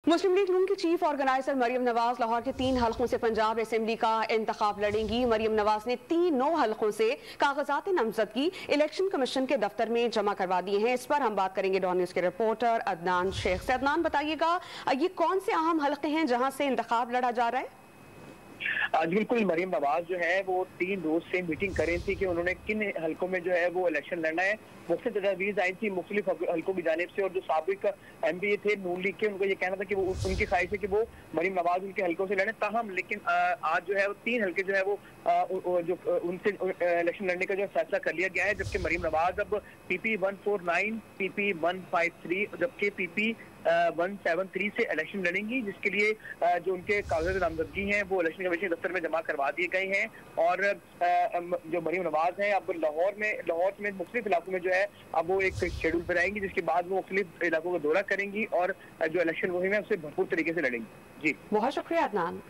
मुस्लिम league नून की chief organiser Maryam Nawaz Lahore के 3 हलकों से पंजाब असेंबली का इंतखाब लड़ेंगी। मरियम नवाज ने 3 हलकों से कागजात नामजदगी इलेक्शन कमीशन के दफ्तर में जमा करवा दिए हैं। इस पर हम बात करेंगे डॉन न्यूज के रिपोर्टर अदनान शेख से। अदनान, बताइएगा ये कौन से अहम हलके हैं जहां से इंतखाब लड़ा जा रहा है? आज बिल्कुल मरियम नवाज जो है वो 3 रोज से मीटिंग कर रही थी कि उन्होंने किन हलकों में जो है वो इलेक्शन लड़ना है। मुख्तलिफ तजवीज़ आई थी मुख्तलिफ हलकों की जानिब से, और जो साबिक एमपी ए थे नून लीग के, उनको ये कहना था कि वो उनकी ख्वाहिश है कि वो मरियम नवाज उनके हलकों से लड़े। ताहम लेकिन आज जो है वो 3 हलके जो है वो जो उनसे इलेक्शन लड़ने का जो फैसला कर लिया गया है, जबकि मरियम नवाज अब PP 149, PP 153 जबकि PP 173 से इलेक्शन लड़ेंगी, जिसके लिए जो उनके कागजात नामजदगी हैं वो इलेक्शन कमीशन दफ्तर में जमा करवा दिए गए हैं। और जो मरियम नवाज है अब लाहौर में मुख्तलिफ इलाकों में जो है अब वो एक शेड्यूल पर आएंगी, जिसके बाद वो मुख्तलिफ इलाकों का दौरा करेंगी और जो इलेक्शन मुहिम है उससे भरपूर तरीके से लड़ेंगी। जी, बहुत शुक्रिया अदनान।